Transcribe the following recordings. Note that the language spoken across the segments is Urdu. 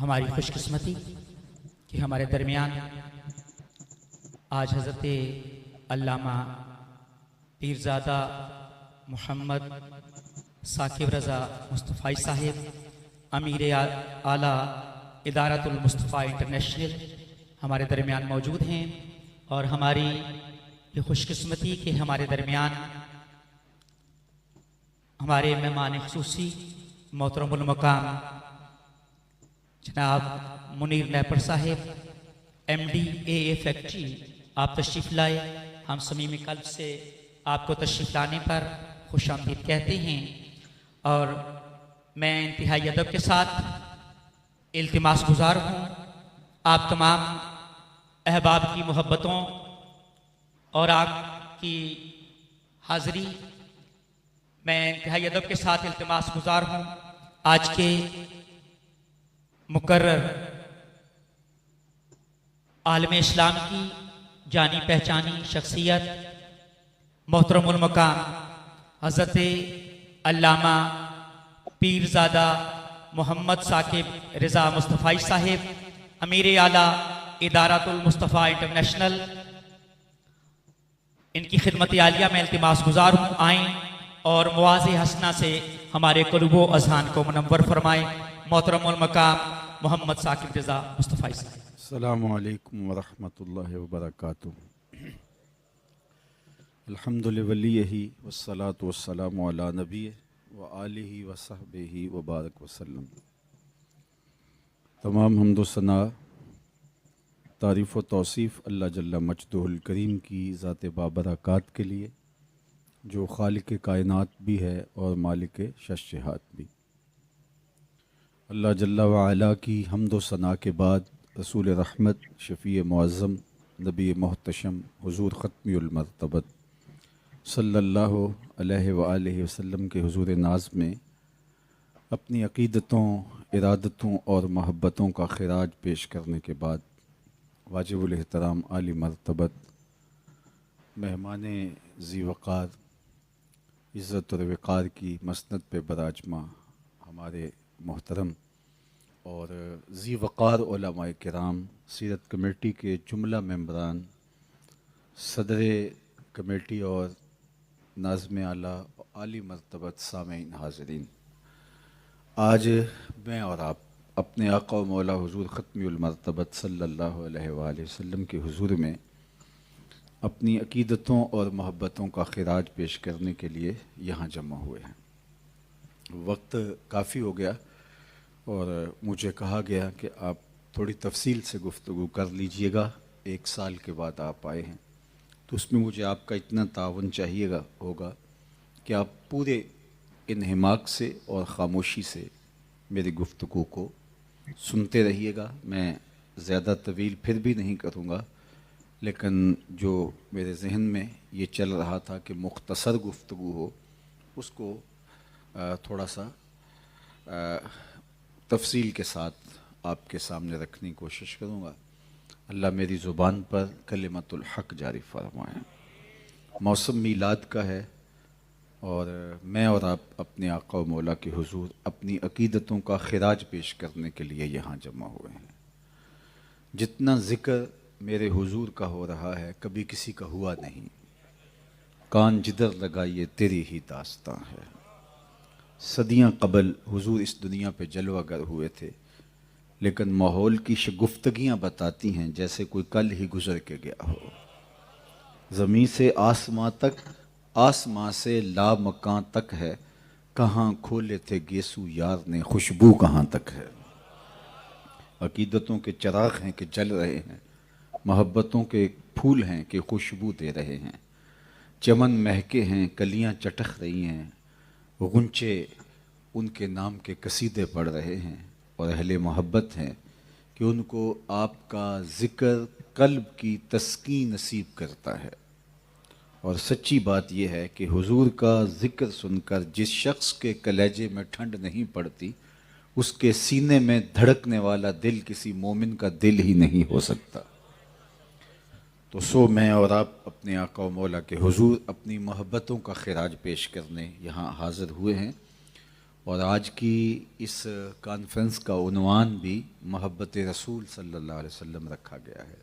ہماری خوش قسمتی کہ ہمارے درمیان آج حضرت علامہ پیرزادہ محمد ثاقب رضا مصطفی صاحب امیر اعلیٰ ادارۃ المصطفیٰ انٹرنیشنل ہمارے درمیان موجود ہیں، اور ہماری یہ خوش قسمتی کہ ہمارے درمیان ہمارے مہمان خصوصی محترم المقام جناب منیر نیپر صاحب MD AA فیکٹری آپ تشریف لائے۔ ہم صمیم قلب سے آپ کو تشریف لانے پر خوش آمدید کہتے ہیں، اور میں انتہائی ادب کے ساتھ التماس گزار ہوں آپ تمام احباب کی محبتوں اور آپ کی حاضری، میں انتہائی ادب کے ساتھ التماس گزار ہوں آج کے مقرر عالم اسلام کی جانی پہچانی شخصیت محترم المقام حضرت علامہ پیرزادہ محمد ثاقب رضا مصطفی صاحب امیر اعلیٰ ادارۃ المصطفیٰ انٹرنیشنل، ان کی خدمت عالیہ میں التماس گزار ہوں آئیں اور مواضع حسنہ سے ہمارے قلوب و اذہان کو منور فرمائیں۔ محترم المقام محمد ثاقب رضا مصطفی صاحب۔ السلام علیکم ورحمۃ اللہ وبرکاتہ۔ الحمد لولیہ والصلاة والسلام علی نبی وآلہ وصحبہ وبارک وسلم۔ تمام حمد و ثنا، تعریف و توصیف اللہ جل مجدہ الکریم کی ذات بابرکات کے لیے، جو خالق کائنات بھی ہے اور مالک شش جہات بھی۔ اللہ جل وعلا کی حمد و ثنا کے بعد رسول رحمت، شفیع معظم، نبی محتشم، حضور ختمی المرتبت صلی اللہ علیہ وآلہ وسلم کے حضور ناز میں اپنی عقیدتوں، ارادتوں اور محبتوں کا خراج پیش کرنے کے بعد واجب الاحترام عالی مرتبت مہمان ذی وقار، عزت اور وقار کی مسند پہ براجماں ہمارے محترم اور ذی وقار علماء کرام، سیرت کمیٹی کے جملہ ممبران، صدر کمیٹی اور ناظم اعلیٰ عالی مرتبت سامعین حاضرین، آج میں اور آپ اپنے آقا و مولا حضور ختمی المرتبت صلی اللہ علیہ وآلہ وسلم کے حضور میں اپنی عقیدتوں اور محبتوں کا خراج پیش کرنے کے لیے یہاں جمع ہوئے ہیں۔ وقت کافی ہو گیا اور مجھے کہا گیا کہ آپ تھوڑی تفصیل سے گفتگو کر لیجئے گا، 1 سال کے بعد آپ آئے ہیں، تو اس میں مجھے آپ کا اتنا تعاون چاہیے ہوگا کہ آپ پورے انہماک سے اور خاموشی سے میری گفتگو کو سنتے رہیے گا۔ میں زیادہ طویل پھر بھی نہیں کروں گا، لیکن جو میرے ذہن میں یہ چل رہا تھا کہ مختصر گفتگو ہو، اس کو تھوڑا سا تفصیل کے ساتھ آپ کے سامنے رکھنے کی کوشش کروں گا۔ اللہ میری زبان پر کلمت الحق جاری فرمائے۔ موسم میلاد کا ہے اور میں اور آپ اپنے آقا و مولا کے حضور اپنی عقیدتوں کا خراج پیش کرنے کے لیے یہاں جمع ہوئے ہیں۔ جتنا ذکر میرے حضور کا ہو رہا ہے کبھی کسی کا ہوا نہیں، کان جدھر لگائیے تیری ہی داستاں ہے۔ صدیاں قبل حضور اس دنیا پہ جلوہ گر ہوئے تھے، لیکن ماحول کی شگفتگیاں بتاتی ہیں جیسے کوئی کل ہی گزر کے گیا ہو۔ زمین سے آسماں تک، آسماں سے لامکاں تک ہے، کہاں کھولے تھے گیسو یار نے، خوشبو کہاں تک ہے۔ عقیدتوں کے چراغ ہیں کہ جل رہے ہیں، محبتوں کے پھول ہیں کہ خوشبو دے رہے ہیں، چمن مہکے ہیں، کلیاں چٹخ رہی ہیں، غنچے ان کے نام کے قصیدے پڑھ رہے ہیں، اور اہل محبت ہیں کہ ان کو آپ کا ذکر قلب کی تسکین نصیب کرتا ہے۔ اور سچی بات یہ ہے کہ حضور کا ذکر سن کر جس شخص کے کلیجے میں ٹھنڈ نہیں پڑتی، اس کے سینے میں دھڑکنے والا دل کسی مومن کا دل ہی نہیں ہو سکتا۔ تو سو میں اور آپ اپنے آقا و مولا کے حضور اپنی محبتوں کا خراج پیش کرنے یہاں حاضر ہوئے ہیں، اور آج کی اس کانفرنس کا عنوان بھی محبت رسول صلی اللہ علیہ وسلم رکھا گیا ہے۔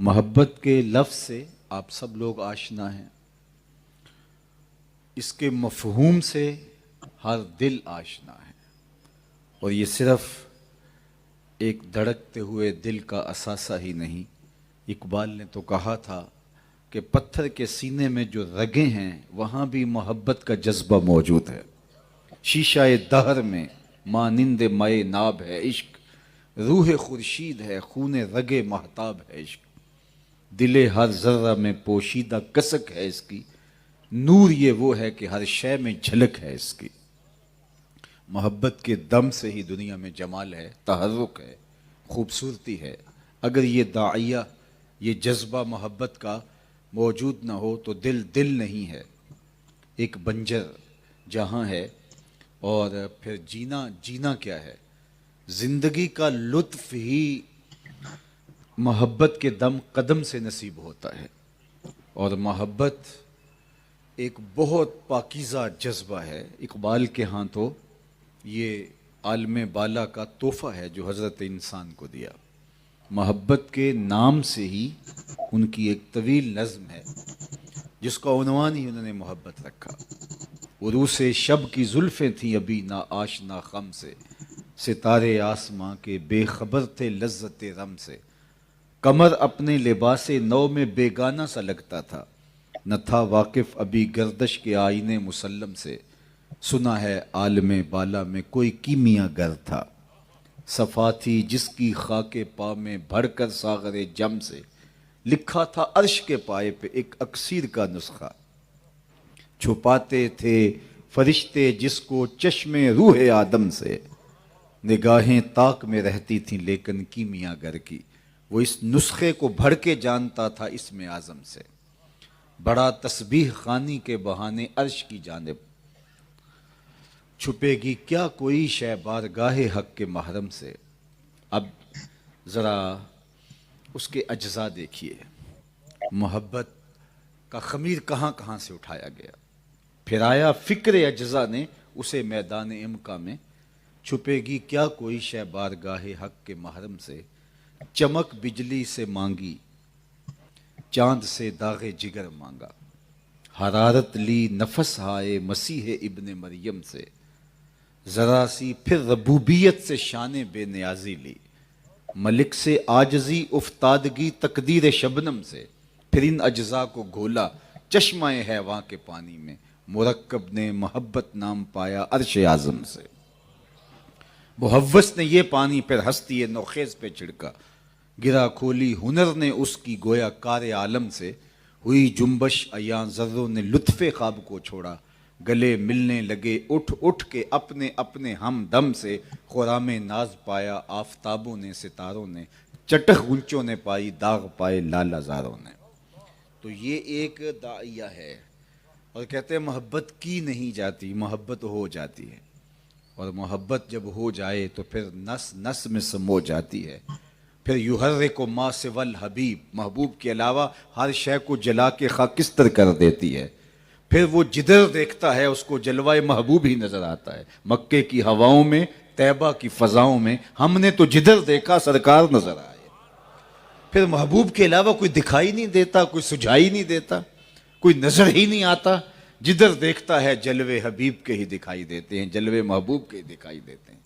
محبت کے لفظ سے آپ سب لوگ آشنا ہیں، اس کے مفہوم سے ہر دل آشنا ہے، اور یہ صرف ایک دھڑکتے ہوئے دل کا اثاثہ ہی نہیں۔ اقبال نے تو کہا تھا کہ پتھر کے سینے میں جو رگیں ہیں وہاں بھی محبت کا جذبہ موجود ہے۔ شیشہ دہر میں مانند مائے ناب ہے عشق، روح خورشید ہے خون رگ مہتاب ہے عشق، دل ہر ذرہ میں پوشیدہ کسک ہے اس کی، نور یہ وہ ہے کہ ہر شے میں جھلک ہے اس کی۔ محبت کے دم سے ہی دنیا میں جمال ہے، تحرک ہے، خوبصورتی ہے۔ اگر یہ داعیہ، یہ جذبہ محبت کا موجود نہ ہو تو دل نہیں ہے، ایک بنجر جہاں ہے۔ اور پھر جینا کیا ہے؟ زندگی کا لطف ہی محبت کے دم قدم سے نصیب ہوتا ہے، اور محبت ایک بہت پاکیزہ جذبہ ہے۔ اقبال کے ہاں تو یہ عالم بالا کا تحفہ ہے جو حضرت انسان کو دیا۔ محبت کے نام سے ہی ان کی ایک طویل نظم ہے جس کا عنوان ہی انہوں نے محبت رکھا۔ عروس شب کی زلفیں تھیں ابھی نا آشنا خم سے، ستارے آسماں کے بے خبر تھے لذت رم سے، قمر اپنے لباس نو میں بیگانہ سا لگتا تھا، نہ تھا واقف ابھی گردش کے آئینے مسلم سے، سنا ہے عالم بالا میں کوئی کیمیا گر تھا، صفا تھی جس کی خاک پا میں بھر کر ساغر جم سے، لکھا تھا عرش کے پائے پہ ایک اکسیر کا نسخہ، چھپاتے تھے فرشتے جس کو چشم روح آدم سے، نگاہیں طاق میں رہتی تھیں لیکن کیمیا گر کی، وہ اس نسخے کو بھر کے جانتا تھا اسم اعظم سے، بڑا تسبیح خوانی کے بہانے عرش کی جانب، چھپے گی کیا کوئی شے بارگاہ حق کے محرم سے۔ اب ذرا اس کے اجزاء دیکھیے، محبت کا خمیر کہاں کہاں سے اٹھایا گیا، پھر آیا فکر اجزاء نے اسے میدان امکا میں، چھپے گی کیا کوئی شے بارگاہ حق کے محرم سے، چمک بجلی سے مانگی چاند سے داغ جگر مانگا، حرارت لی نفس ہائے مسیح ابن مریم سے، ذرا سی پھر ربوبیت سے شان بے نیازی لی، ملک سے عاجزی افتادگی تقدیر شبنم سے، پھر ان اجزاء کو گھولا چشمہ حیواں کے پانی میں، مرکب نے محبت نام پایا عرش اعظم سے، محوس نے یہ پانی پھر ہستی نوخیز پہ چھڑکا، گرا کھولی ہنر نے اس کی گویا کار عالم سے، ہوئی جنبش ایاں ذروں نے لطف خواب کو چھوڑا، گلے ملنے لگے اٹھ اٹھ کے اپنے اپنے ہم دم سے، خرام ناز پایا آفتابوں نے ستاروں نے، چٹخ غنچوں نے پائی داغ پائے لالا زاروں نے۔ تو یہ ایک داعیہ ہے، اور کہتے ہیں محبت کی نہیں جاتی، محبت ہو جاتی ہے، اور محبت جب ہو جائے تو پھر نس نس میں سمو جاتی ہے، پھر یحرک ما سوی الحبیب، محبوب کے علاوہ ہر شے کو جلا کے خاکستر کر دیتی ہے، پھر وہ جدھر دیکھتا ہے اس کو جلوہ محبوب ہی نظر آتا ہے، مکے کی ہواؤں میں طیبہ کی فضاؤں میں ہم نے تو جدھر دیکھا سرکار نظر آئے، پھر محبوب کے علاوہ کوئی دکھائی نہیں دیتا، کوئی سجھائی نہیں دیتا، کوئی نظر ہی نہیں آتا، جدھر دیکھتا ہے جلوے حبیب کے ہی دکھائی دیتے ہیں، جلوے محبوب کے ہی دکھائی دیتے ہیں۔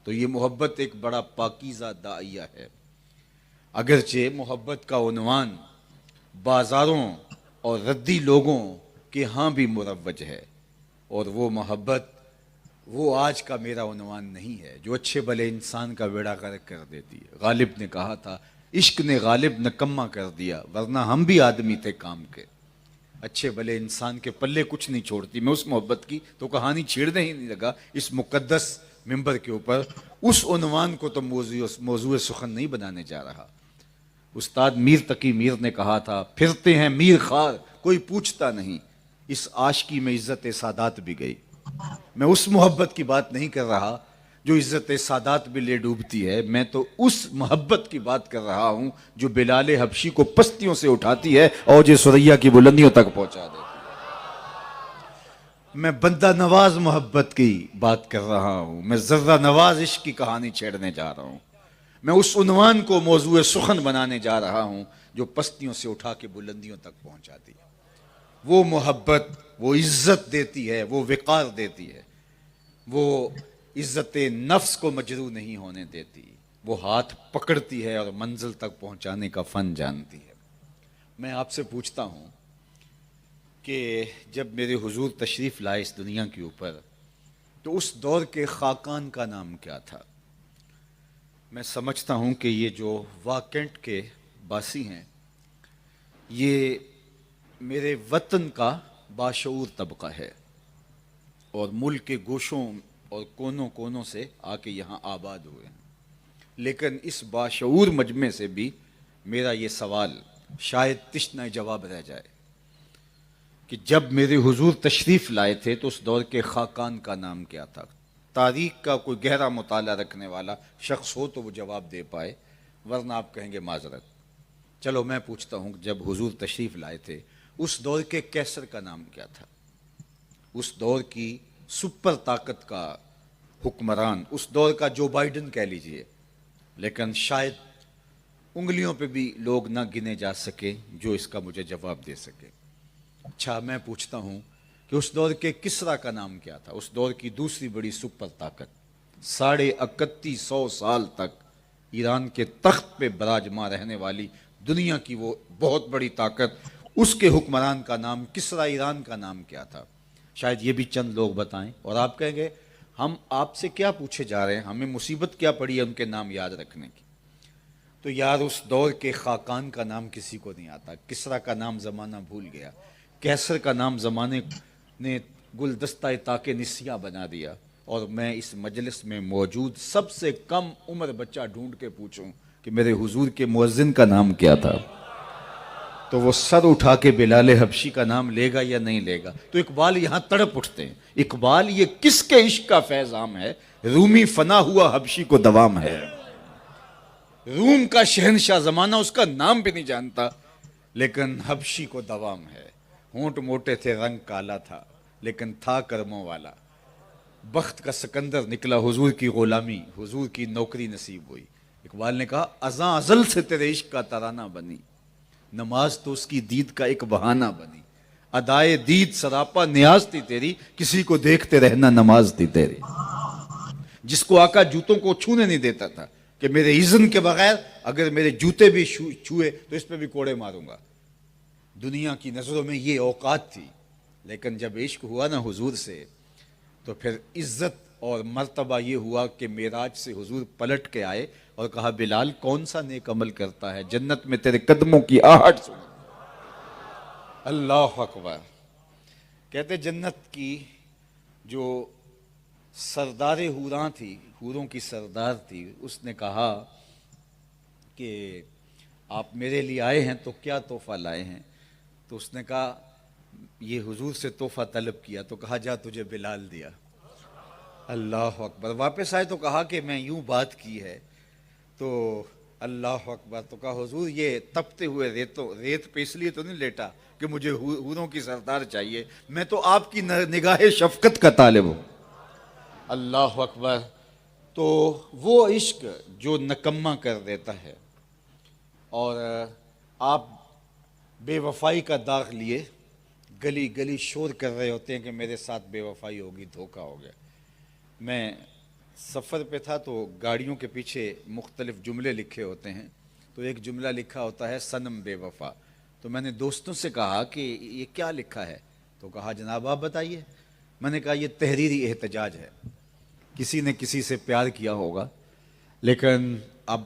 تو یہ محبت ایک بڑا پاکیزہ داعیہ ہے، اگرچہ محبت کا عنوان بازاروں اور ردی لوگوں کے ہاں بھی مروج ہے، اور وہ محبت وہ آج کا میرا عنوان نہیں ہے جو اچھے بھلے انسان کا بیڑا غرق کر دیتی ہے۔ غالب نے کہا تھا عشق نے غالب نکما کر دیا ورنہ ہم بھی آدمی تھے کام کے، اچھے بھلے انسان کے پلے کچھ نہیں چھوڑتی۔ میں اس محبت کی تو کہانی چھیڑنے ہی نہیں لگا اس مقدس ممبر کے اوپر، اس عنوان کو تو موضوع سخن نہیں بنانے جا رہا۔ استاد میر تقی میر نے کہا تھا پھرتے ہیں میر خار کوئی پوچھتا نہیں، اس عاشقی میں عزت سادات بھی گئی۔ میں اس محبت کی بات نہیں کر رہا جو عزت سادات بھی لے ڈوبتی ہے، میں تو اس محبت کی بات کر رہا ہوں جو بلال حبشی کو پستیوں سے اٹھاتی ہے اور جو سریا کی بلندیوں تک پہنچا دیتی ہے۔ میں بندہ نواز محبت کی بات کر رہا ہوں، میں ذرہ نواز عشق کی کہانی چھیڑنے جا رہا ہوں، میں اس عنوان کو موضوع سخن بنانے جا رہا ہوں جو پستیوں سے اٹھا کے بلندیوں تک پہنچاتی ہے۔ وہ محبت، وہ عزت دیتی ہے، وہ وقار دیتی ہے، وہ عزت نفس کو مجروح نہیں ہونے دیتی، وہ ہاتھ پکڑتی ہے اور منزل تک پہنچانے کا فن جانتی ہے۔ میں آپ سے پوچھتا ہوں کہ جب میرے حضور تشریف لائے اس دنیا کے اوپر تو اس دور کے خاقان کا نام کیا تھا؟ میں سمجھتا ہوں کہ یہ جو واکنٹ کے باسی ہیں یہ میرے وطن کا باشعور طبقہ ہے اور ملک کے گوشوں اور کونوں کونوں سے آ کے یہاں آباد ہوئے ہیں، لیکن اس باشعور مجمع سے بھی میرا یہ سوال شاید تشنہ جواب رہ جائے کہ جب میرے حضور تشریف لائے تھے تو اس دور کے خاقان کا نام کیا تھا؟ تاریخ کا کوئی گہرا مطالعہ رکھنے والا شخص ہو تو وہ جواب دے پائے، ورنہ آپ کہیں گے معذرت۔ چلو میں پوچھتا ہوں، جب حضور تشریف لائے تھے اس دور کے کیسر کا نام کیا تھا؟ اس دور کی سپر طاقت کا حکمران، اس دور کا جو بائیڈن کہہ لیجئے، لیکن شاید انگلیوں پہ بھی لوگ نہ گنے جا سکے جو اس کا مجھے جواب دے سکے۔ اچھا میں پوچھتا ہوں کہ اس دور کے کسرا کا نام کیا تھا؟ اس دور کی دوسری بڑی سپر طاقت، 3150 سال تک ایران کے تخت پہ براجماں رہنے والی دنیا کی وہ بہت بڑی طاقت، اس کے حکمران کا نام، کسرا ایران کا نام کیا تھا؟ شاید یہ بھی چند لوگ بتائیں، اور آپ کہیں گے ہم آپ سے کیا پوچھے جا رہے ہیں، ہمیں مصیبت کیا پڑی ہے ان کے نام یاد رکھنے کی؟ تو یار اس دور کے خاقان کا نام کسی کو نہیں آتا۔ کسرا کا نام زمانہ بھول گیا، کیسر کا نام زمانے نے گلدستہ طاق نسیہ بنا دیا، اور میں اس مجلس میں موجود سب سے کم عمر بچہ ڈھونڈ کے پوچھوں کہ میرے حضور کے مؤذن کا نام کیا تھا، تو وہ سر اٹھا کے بلال حبشی کا نام لے گا یا نہیں لے گا؟ تو اقبال یہاں تڑپ اٹھتے ہیں، اقبال یہ کس کے عشق کا فیض عام ہے؟ رومی فنا ہوا حبشی کو دوام ہے۔ روم کا شہنشاہ زمانہ اس کا نام بھی نہیں جانتا، لیکن حبشی کو دوام ہے۔ ہونٹ موٹے تھے، رنگ کالا تھا، لیکن تھا کرموں والا۔ بخت کا سکندر نکلا، حضور کی غلامی، حضور کی نوکری نصیب ہوئی۔ اقبال نے کہا ازاں ازل سے تیرے عشق کا ترانہ بنی، نماز تو اس کی دید کا ایک بہانہ بنی، ادائے دید سراپا نیاز تھی تیری، کسی کو دیکھتے رہنا نماز تھی تیری۔ جس کو آقا جوتوں کو چھونے نہیں دیتا تھا کہ میرے اذن کے بغیر اگر میرے جوتے بھی چھوئے تو اس پہ بھی کوڑے ماروں گا۔ دنیا کی نظروں میں یہ اوقات تھی، لیکن جب عشق ہوا نا حضور سے تو پھر عزت اور مرتبہ یہ ہوا کہ معراج سے حضور پلٹ کے آئے اور کہا بلال کون سا نیک عمل کرتا ہے، جنت میں تیرے قدموں کی آہٹ سن۔ اللہ اکبر۔ کہتے جنت کی جو سردار حوراں تھی، حوروں کی سردار تھی، اس نے کہا کہ آپ میرے لیے آئے ہیں تو کیا تحفہ لائے ہیں؟ تو اس نے کہا یہ حضور سے تحفہ طلب کیا، تو کہا جا تجھے بلال دیا۔ اللہ اکبر۔ واپس آئے تو کہا کہ میں یوں بات کی ہے، تو اللہ اکبر، تو کہا حضور یہ تپتے ہوئے ریت پہ اس لیے تو نہیں لیٹا کہ مجھے حوروں کی سردار چاہیے، میں تو آپ کی نگاہ شفقت کا طالب ہوں۔ اللہ اکبر۔ تو وہ عشق جو نکمہ کر دیتا ہے، اور آپ بے وفائی کا داغ لیے گلی گلی شور کر رہے ہوتے ہیں کہ میرے ساتھ بے وفائی ہوگی، دھوکہ ہو گیا۔ میں سفر پہ تھا تو گاڑیوں کے پیچھے مختلف جملے لکھے ہوتے ہیں، تو ایک جملہ لکھا ہوتا ہے صنم بے وفا۔ تو میں نے دوستوں سے کہا کہ یہ کیا لکھا ہے؟ تو کہا جناب آپ بتائیے۔ میں نے کہا یہ تحریری احتجاج ہے، کسی نے کسی سے پیار کیا ہوگا لیکن اب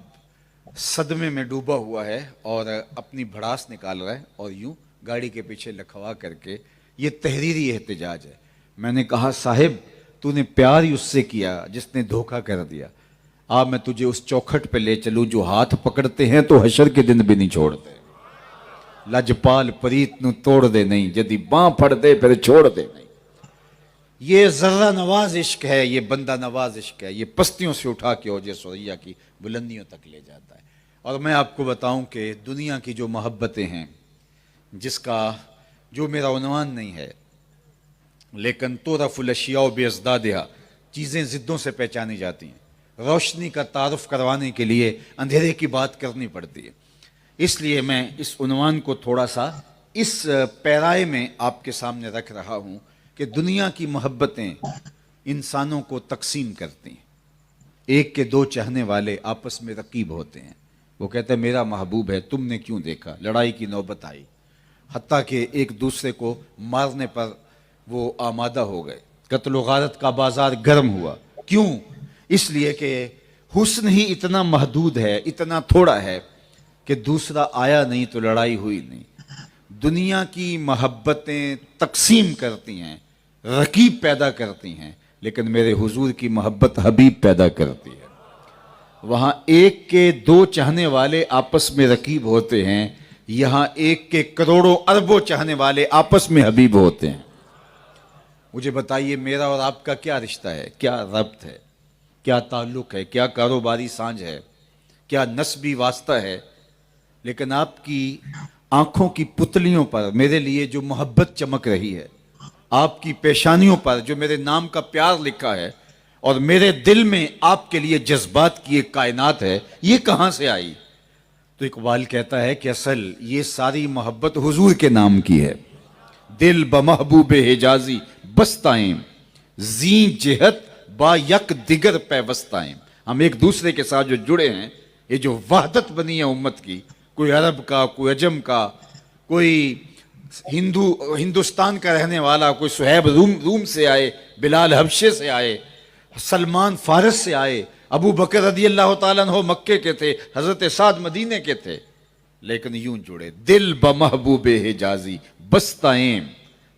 صدمے میں ڈوبا ہوا ہے اور اپنی بھڑاس نکال رہا ہے اور یوں گاڑی کے پیچھے لکھوا کر کے، یہ تحریری احتجاج ہے۔ میں نے کہا صاحب تو نے پیار ہی اس سے کیا جس نے دھوکہ کر دیا، آ میں تجھے اس چوکھٹ پہ لے چلوں جو ہاتھ پکڑتے ہیں تو حشر کے دن بھی نہیں چھوڑتے۔ لجپال پریت نو توڑ دے نہیں، جدی باں پھڑ دے پھر چھوڑ دے نہیں۔ یہ ذرہ نواز عشق ہے، یہ بندہ نواز عشق ہے، یہ پستیوں سے اٹھا کے اوج ثریا کی بلندیوں تک لے جاتا ہے۔ اور میں آپ کو بتاؤں کہ دنیا کی جو محبتیں ہیں، جس کا جو میرا عنوان نہیں ہے، لیکن تعرف الاشیاء بازدادها، چیزیں ضدوں سے پہچانی جاتی ہیں، روشنی کا تعارف کروانے کے لیے اندھیرے کی بات کرنی پڑتی ہے۔ اس لیے میں اس عنوان کو تھوڑا سا اس پیرائے میں آپ کے سامنے رکھ رہا ہوں کہ دنیا کی محبتیں انسانوں کو تقسیم کرتی ہیں۔ ایک کے دو چاہنے والے آپس میں رقیب ہوتے ہیں، وہ کہتا ہے میرا محبوب ہے، تم نے کیوں دیکھا، لڑائی کی نوبت آئی، حتیٰ کہ ایک دوسرے کو مارنے پر وہ آمادہ ہو گئے، قتل و غارت کا بازار گرم ہوا۔ کیوں؟ اس لیے کہ حسن ہی اتنا محدود ہے، اتنا تھوڑا ہے کہ دوسرا آیا نہیں تو لڑائی ہوئی نہیں۔ دنیا کی محبتیں تقسیم کرتی ہیں، رقیب پیدا کرتی ہیں، لیکن میرے حضور کی محبت حبیب پیدا کرتی ہے۔ وہاں ایک کے دو چاہنے والے آپس میں رقیب ہوتے ہیں، یہاں ایک کے کروڑوں اربوں چاہنے والے آپس میں حبیب ہوتے ہیں۔ مجھے بتائیے میرا اور آپ کا کیا رشتہ ہے، کیا ربط ہے، کیا تعلق ہے، کیا کاروباری سانجھ ہے، کیا نسبی واسطہ ہے؟ لیکن آپ کی آنکھوں کی پتلیوں پر میرے لیے جو محبت چمک رہی ہے، آپ کی پیشانیوں پر جو میرے نام کا پیار لکھا ہے، اور میرے دل میں آپ کے لیے جذبات کی ایک کائنات ہے، یہ کہاں سے آئی؟ تو اقبال کہتا ہے کہ اصل یہ ساری محبت حضور کے نام کی ہے۔ دل بمحبوب حجازی بستائیں، زیں جہت با یک دیگر پیوستائیں۔ ہم ایک دوسرے کے ساتھ جو جڑے ہیں، یہ جو وحدت بنی ہے امت کی، کوئی عرب کا، کوئی عجم کا، کوئی ہندوستان کا رہنے والا، کوئی صہیب روم سے آئے، بلال حبشے سے آئے، سلمان فارس سے آئے، ابو بکر رضی اللہ تعالیٰ عنہ مکے کے تھے، حضرت سعد مدینے کے تھے، لیکن یوں جڑے، دل بمحبوب حجازی بستائیں،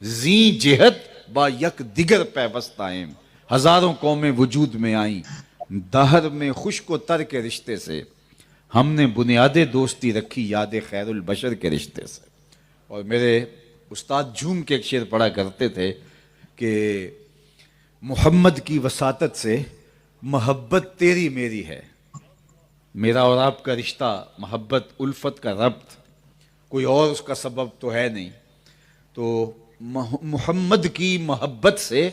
زیں جہت با یک دیگر پیوستائیں۔ ہزاروں قومیں وجود میں آئیں، دہر میں خشک و تر کے رشتے سے، ہم نے بنیاد دوستی رکھی یاد خیر البشر کے رشتے سے۔ اور میرے استاد جھوم کے ایک شعر پڑھا کرتے تھے کہ محمد کی وساطت سے محبت تیری میری ہے۔ میرا اور آپ کا رشتہ محبت، الفت کا ربط، کوئی اور اس کا سبب تو ہے نہیں۔ تو محمد کی محبت سے،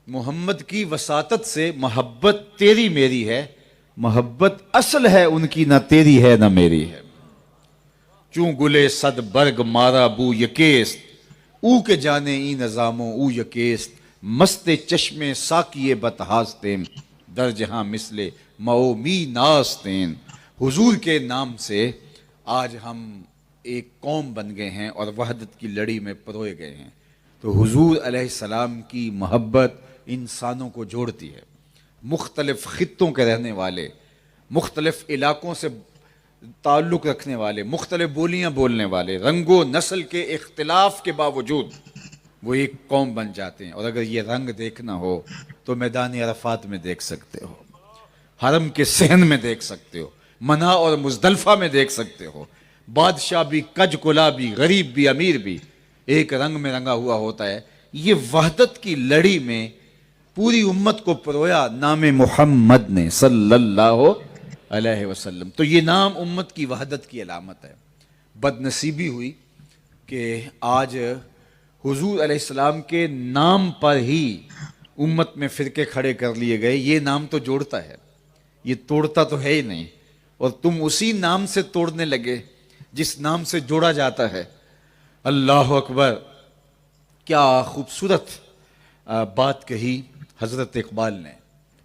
محمد کی وساطت سے محبت تیری میری ہے، محبت اصل ہے ان کی، نہ تیری ہے نہ میری ہے۔ چوں گلے صد برگ مارا بو یکیست، او کے جانے ای نظاموں او یکیست، مست چشم ساکیے بتہاستین، در جہاں مثل مئو می ناستین۔ حضور کے نام سے آج ہم ایک قوم بن گئے ہیں اور وحدت کی لڑی میں پروئے گئے ہیں۔ تو حضور علیہ السلام کی محبت انسانوں کو جوڑتی ہے۔ مختلف خطوں کے رہنے والے، مختلف علاقوں سے تعلق رکھنے والے، مختلف بولیاں بولنے والے، رنگ و نسل کے اختلاف کے باوجود وہ ایک قوم بن جاتے ہیں۔ اور اگر یہ رنگ دیکھنا ہو تو میدان عرفات میں دیکھ سکتے ہو، حرم کے صحن میں دیکھ سکتے ہو، منی اور مزدلفہ میں دیکھ سکتے ہو۔ بادشاہ بھی، کج کلا بھی، غریب بھی، امیر بھی ایک رنگ میں رنگا ہوا ہوتا ہے۔ یہ وحدت کی لڑی میں پوری امت کو پرویا نام محمد نے صلی اللہ علیہ وسلم۔ تو یہ نام امت کی وحدت کی علامت ہے۔ بد نصیبی ہوئی کہ آج حضور علیہ السلام کے نام پر ہی امت میں فرقے کھڑے کر لیے گئے۔ یہ نام تو جوڑتا ہے، یہ توڑتا تو ہے ہی نہیں، اور تم اسی نام سے توڑنے لگے جس نام سے جوڑا جاتا ہے۔ اللہ اکبر! کیا خوبصورت بات کہی حضرت اقبال نے۔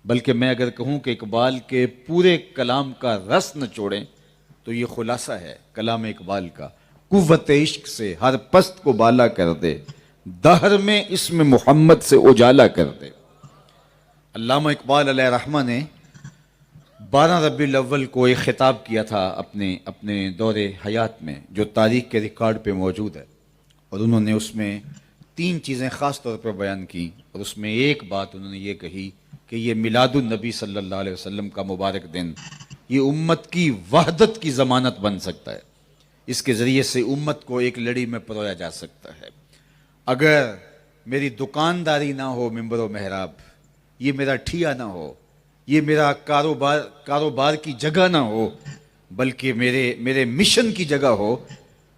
بلکہ میں اگر کہوں کہ اقبال کے پورے کلام کا رس نچوڑیں تو یہ خلاصہ ہے کلام اقبال کا۔ قوت عشق سے ہر پست کو بالا کر دے، دہر میں اسم محمد سے اجالا کر دے۔ علامہ اقبال علیہ رحمہ نے 12 ربیع الاول کو ایک خطاب کیا تھا اپنے دور حیات میں، جو تاریخ کے ریکارڈ پہ موجود ہے، اور انہوں نے اس میں 3 چیزیں خاص طور پر بیان کی، اور اس میں ایک بات انہوں نے یہ کہی کہ یہ میلاد النبی صلی اللہ علیہ وسلم کا مبارک دن یہ امت کی وحدت کی ضمانت بن سکتا ہے۔ اس کے ذریعے سے امت کو ایک لڑی میں پرویا جا سکتا ہے۔ اگر میری دکانداری نہ ہو ممبر و محراب، یہ میرا ٹھیا نہ ہو، یہ میرا کاروبار کی جگہ نہ ہو، بلکہ میرے مشن کی جگہ ہو،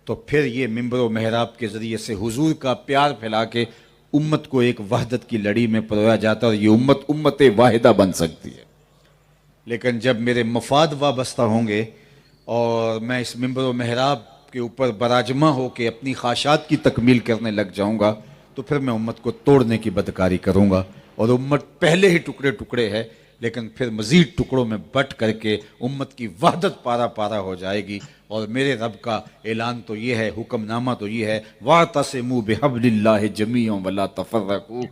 تو پھر یہ ممبر و محراب کے ذریعے سے حضور کا پیار پھیلا کے امت کو ایک وحدت کی لڑی میں پرویا جاتا ہے اور یہ امت واحدہ بن سکتی ہے. لیکن جب میرے مفاد وابستہ ہوں گے اور میں اس منبر و محراب کے اوپر براجمہ ہو کے اپنی خواہشات کی تکمیل کرنے لگ جاؤں گا تو پھر میں امت کو توڑنے کی بدکاری کروں گا. اور امت پہلے ہی ٹکڑے ٹکڑے ہے لیکن پھر مزید ٹکڑوں میں بٹ کر کے امت کی وحدت پارا پارا ہو جائے گی. اور میرے رب کا اعلان تو یہ ہے، حکم نامہ تو یہ ہے، وَاعْتَصِمُوا بِحَبْلِ اللَّهِ جَمِيعًا وَلَا تَفَرَّقُوا،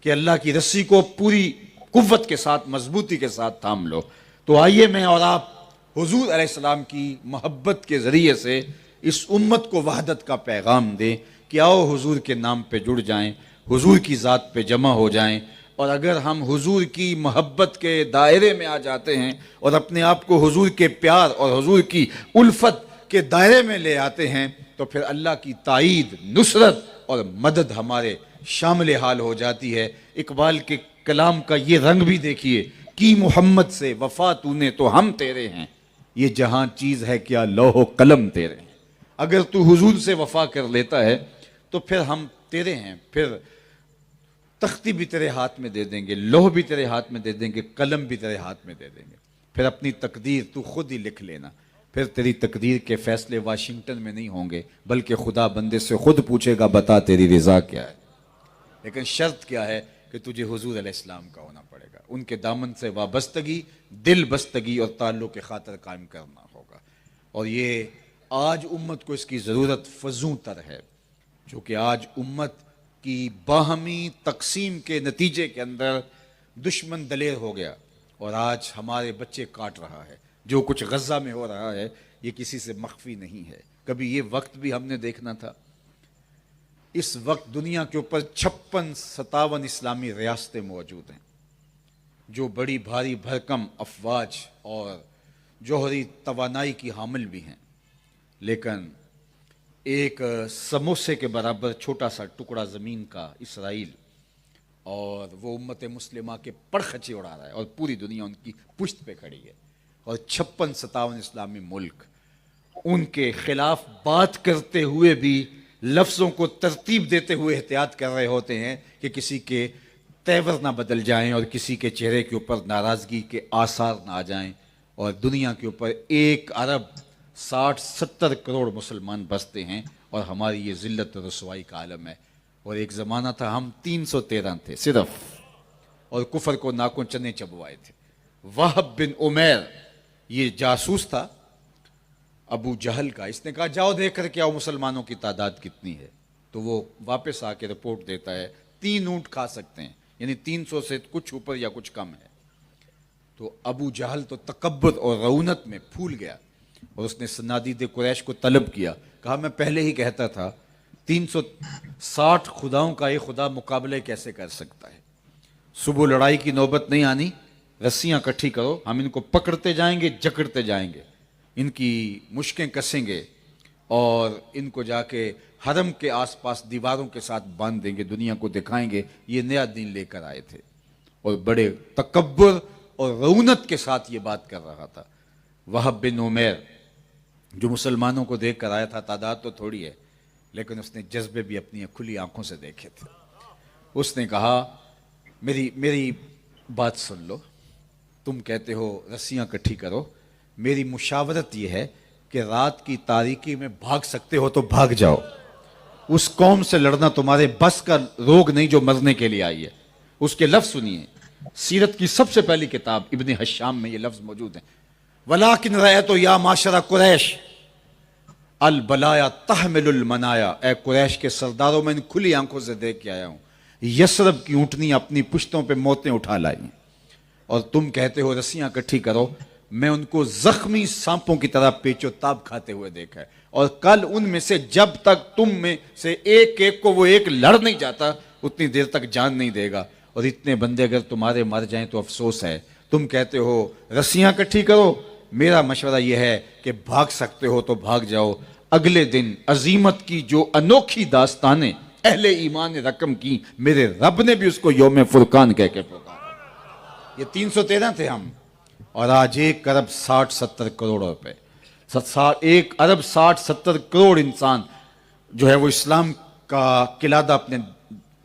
کہ اللہ کی رسی کو پوری قوت کے ساتھ، مضبوطی کے ساتھ تھام لو. تو آئیے میں اور آپ حضور علیہ السلام کی محبت کے ذریعے سے اس امت کو وحدت کا پیغام دیں کہ آؤ حضور کے نام پہ جڑ جائیں، حضور کی ذات پہ جمع ہو جائیں. اور اگر ہم حضور کی محبت کے دائرے میں آ جاتے ہیں اور اپنے آپ کو حضور کے پیار اور حضور کی الفت کے دائرے میں لے آتے ہیں تو پھر اللہ کی تائید، نصرت اور مدد ہمارے شامل حال ہو جاتی ہے. اقبال کے کلام کا یہ رنگ بھی دیکھیے، کی محمد سے وفا تو نے تو ہم تیرے ہیں، یہ جہاں چیز ہے کیا لوح و قلم تیرے ہیں. اگر تو حضور سے وفا کر لیتا ہے تو پھر ہم تیرے ہیں، پھر تختی بھی تیرے ہاتھ میں دے دیں گے، لوح بھی تیرے ہاتھ میں دے دیں گے، قلم بھی تیرے ہاتھ میں دے دیں گے. پھر اپنی تقدیر تو خود ہی لکھ لینا. پھر تیری تقدیر کے فیصلے واشنگٹن میں نہیں ہوں گے بلکہ خدا بندے سے خود پوچھے گا بتا تیری رضا کیا ہے. لیکن شرط کیا ہے کہ تجھے حضور علیہ السلام کا ہونا پڑے گا، ان کے دامن سے وابستگی، دل بستگی اور تعلق کے خاطر قائم کرنا ہوگا. اور یہ آج امت کو اس کی ضرورت فزوں تر ہے، چونکہ آج امت کی باہمی تقسیم کے نتیجے کے اندر دشمن دلیر ہو گیا اور آج ہمارے بچے کاٹ رہا ہے. جو کچھ غزہ میں ہو رہا ہے یہ کسی سے مخفی نہیں ہے. کبھی یہ وقت بھی ہم نے دیکھنا تھا. اس وقت دنیا کے اوپر 56-57 اسلامی ریاستیں موجود ہیں جو بڑی بھاری بھرکم افواج اور جوہری توانائی کی حامل بھی ہیں، لیکن ایک سموسے کے برابر چھوٹا سا ٹکڑا زمین کا اسرائیل، اور وہ امت مسلمہ کے پرخچے اڑا رہا ہے اور پوری دنیا ان کی پشت پہ کھڑی ہے. اور 56-57 اسلامی ملک ان کے خلاف بات کرتے ہوئے بھی لفظوں کو ترتیب دیتے ہوئے احتیاط کر رہے ہوتے ہیں کہ کسی کے تیور نہ بدل جائیں اور کسی کے چہرے کے اوپر ناراضگی کے آثار نہ آ جائیں. اور دنیا کے اوپر 1 ارب 60-70 کروڑ مسلمان بستے ہیں اور ہماری یہ ذلت و رسوائی کا عالم ہے. اور ایک زمانہ تھا ہم 313 تھے صرف، اور کفر کو ناکوں چنے چبوائے تھے. وہب بن عمیر یہ جاسوس تھا ابو جہل کا، اس نے کہا جاؤ دیکھ کر کے آؤ مسلمانوں کی تعداد کتنی ہے. تو وہ واپس آ کے رپورٹ دیتا ہے 3 اونٹ کھا سکتے ہیں، یعنی 300 سے کچھ اوپر یا کچھ کم ہے. تو ابو جہل تو تکبر اور رعونت میں پھول گیا اور اس نے سنادید قریش کو طلب کیا. کہا میں پہلے ہی کہتا تھا 360 خداؤں کا ایک خدا مقابلے کیسے کر سکتا ہے. صبح لڑائی کی نوبت نہیں آنی، رسیاں کٹھی کرو، ہم ان کو پکڑتے جائیں گے، جکڑتے جائیں گے، ان کی مشکیں کسیں گے اور ان کو جا کے حرم کے آس پاس دیواروں کے ساتھ باندھ دیں گے، دنیا کو دکھائیں گے یہ نیا دین لے کر آئے تھے. اور بڑے تکبر اور رعونت کے ساتھ یہ بات کر رہا تھا. وہب بن عمیر جو مسلمانوں کو دیکھ کر آیا تھا، تعداد تو تھوڑی ہے لیکن اس نے جذبے بھی اپنی کھلی آنکھوں سے دیکھے تھے. اس نے کہا میری بات سن لو، تم کہتے ہو رسیاں کٹھی کرو، میری مشاورت یہ ہے کہ رات کی تاریکی میں بھاگ سکتے ہو تو بھاگ جاؤ. اس قوم سے لڑنا تمہارے بس کا روگ نہیں جو مرنے کے لیے آئی ہے. اس کے لفظ سنیے، سیرت کی سب سے پہلی کتاب ابن حشام میں یہ لفظ موجود ہیں، وَلَٰكِنْ رَأَيْتُ يَا مَعْشَرَ قُرَيْشَ البلایا تحمل المنایا. اے قریش کے سرداروں، میں ان کھلی آنکھوں سے دیکھ کے آیا ہوں یثرب کی اونٹنی اپنی پشتوں پہ موتیں اٹھا لائی ہیں، اور تم کہتے ہو رسیاں کٹھی کرو. میں ان کو زخمی سانپوں کی طرح پیچ و تاب کھاتے ہوئے دیکھا ہے، اور کل ان میں سے جب تک تم میں سے ایک کو وہ ایک لڑ نہیں جاتا اتنی دیر تک جان نہیں دے گا. اور اتنے بندے اگر تمہارے مر جائیں تو افسوس ہے. تم کہتے ہو رسیاں کٹھی کرو، میرا مشورہ یہ ہے کہ بھاگ سکتے ہو تو بھاگ جاؤ. اگلے دن عظیمت کی جو انوکھی داستانیں اہل ایمان نے رقم کی، میرے رب نے بھی اس کو یوم فرقان کہہ کے پکارا. یہ 313 تھے ہم، اور آج 1 ارب 60-70 کروڑ روپے، 1 ارب 60-70 کروڑ انسان جو ہے وہ اسلام کا قلادہ اپنے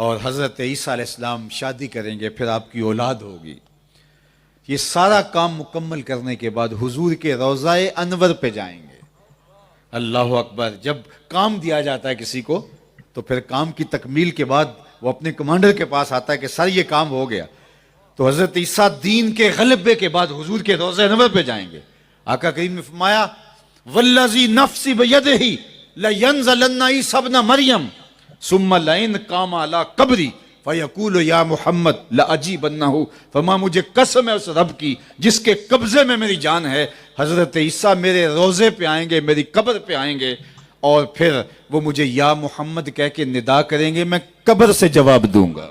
اور حضرت عیسیٰ علیہ السلام شادی کریں گے، پھر آپ کی اولاد ہوگی. یہ سارا کام مکمل کرنے کے بعد حضور کے روضہ انور پہ جائیں گے. اللہ اکبر. جب کام دیا جاتا ہے کسی کو تو پھر کام کی تکمیل کے بعد وہ اپنے کمانڈر کے پاس آتا ہے کہ سر یہ کام ہو گیا. تو حضرت عیسیٰ دین کے غلبے کے بعد حضور کے روضہ انور پہ جائیں گے. آقا کریم نے فرمایا والذی نفسی بیدہ لینزلن عیسی ابن مریم ثم لئن قام علی قبری فیقول یا محمد لاجیبنہ. فرما مجھے قسم ہے اس رب کی جس کے قبضے میں میری جان ہے، حضرت عیسیٰ میرے روضے پہ آئیں گے، میری قبر پہ آئیں گے، اور پھر وہ مجھے یا محمد کہہ کے ندا کریں گے، میں قبر سے جواب دوں گا.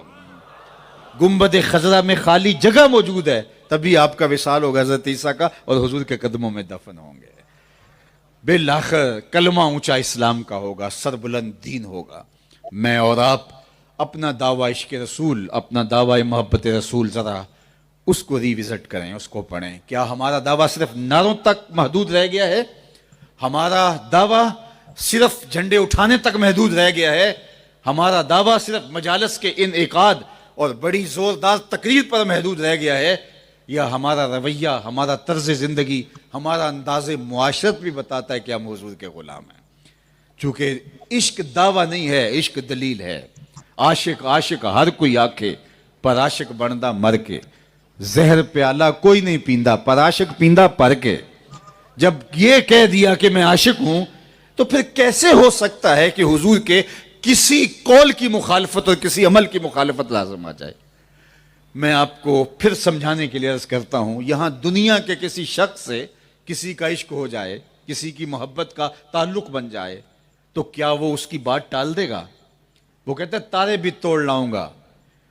گنبد خضرا میں خالی جگہ موجود ہے، تبھی آپ کا وصال ہوگا حضرت عیسیٰ کا، اور حضور کے قدموں میں دفن ہوں گے. بالآخر کلمہ اونچا اسلام کا ہوگا، سر بلند دین ہوگا. میں اور آپ اپنا دعویٰ عشق رسول، اپنا دعویٰ محبت رسول ذرا اس کو ریوزٹ کریں، اس کو پڑھیں. کیا ہمارا دعویٰ صرف نعروں تک محدود رہ گیا ہے؟ ہمارا دعویٰ صرف جھنڈے اٹھانے تک محدود رہ گیا ہے؟ ہمارا دعویٰ صرف مجالس کے انعقاد اور بڑی زوردار تقریر پر محدود رہ گیا ہے؟ یا ہمارا رویہ، ہمارا طرز زندگی، ہمارا انداز معاشرت بھی بتاتا ہے کہ ہم حضور کے غلام ہیں؟ چونکہ عشق دعویٰ نہیں ہے، عشق دلیل ہے. عاشق عاشق ہر کوئی آکھے، پر عاشق بندا مر کے. زہر پیالہ کوئی نہیں پیندا، پر عاشق پیندا پر کے. جب یہ کہہ دیا کہ میں عاشق ہوں تو پھر کیسے ہو سکتا ہے کہ حضور کے کسی قول کی مخالفت اور کسی عمل کی مخالفت لازم آ جائے؟ میں آپ کو پھر سمجھانے کے لیے عرض کرتا ہوں، یہاں دنیا کے کسی شخص سے کسی کا عشق ہو جائے، کسی کی محبت کا تعلق بن جائے، تو کیا وہ اس کی بات ٹال دے گا؟ وہ کہتا ہے تارے بھی توڑ لاؤں گا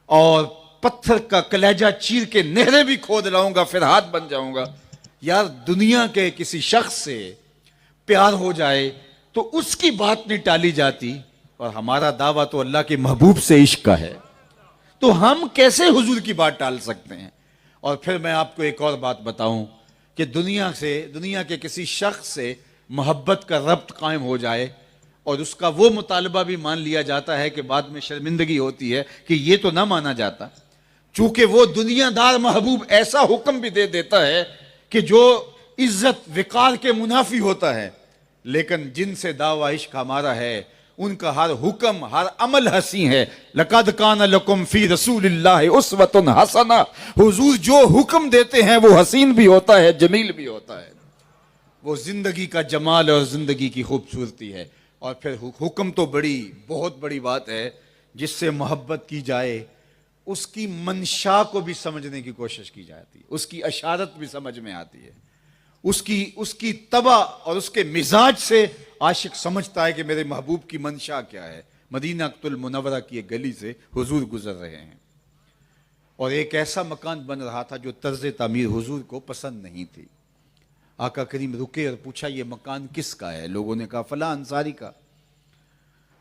اور پتھر کا کلیجہ چیر کے نہریں بھی کھود لاؤں گا، پھر ہاتھ بن جاؤں گا. یار دنیا کے کسی شخص سے پیار ہو جائے تو اس کی بات نہیں ٹالی جاتی، اور ہمارا دعویٰ تو اللہ کے محبوب سے عشق کا ہے، تو ہم کیسے حضور کی بات ٹال سکتے ہیں؟ اور پھر میں آپ کو ایک اور بات بتاؤں کہ دنیا کے کسی شخص سے محبت کا ربط قائم ہو جائے اور اس کا وہ مطالبہ بھی مان لیا جاتا ہے کہ بعد میں شرمندگی ہوتی ہے کہ یہ تو نہ مانا جاتا، چونکہ وہ دنیا دار محبوب ایسا حکم بھی دے دیتا ہے کہ جو عزت وقار کے منافی ہوتا ہے. لیکن جن سے دعویٰ عشق ہمارا ہے ان کا ہر حکم، ہر عمل حسین ہے. لَقَدْ كَانَ لَكُمْ فِي رَسُولِ اللَّهِ أُسْوَةٌ حَسَنَةٌ. حضور جو حکم دیتے ہیں وہ حسین بھی ہوتا ہے، جمیل بھی ہوتا ہے. وہ زندگی کا جمال اور زندگی کی خوبصورتی ہے. اور پھر حکم تو بہت بڑی بات ہے، جس سے محبت کی جائے اس کی منشا کو بھی سمجھنے کی کوشش کی جاتی ہے، اس کی اشارت بھی سمجھ میں آتی ہے، اس کی طبع اور اس کے مزاج سے عاشق سمجھتا ہے کہ میرے محبوب کی منشا کیا ہے. مدینہ المنورہ کی ایک گلی سے حضور گزر رہے ہیں اور ایک ایسا مکان بن رہا تھا جو طرز تعمیر حضور کو پسند نہیں تھی. آقا کریم رکے اور پوچھا یہ مکان کس کا ہے؟ لوگوں نے کہا فلاں انصاری کا.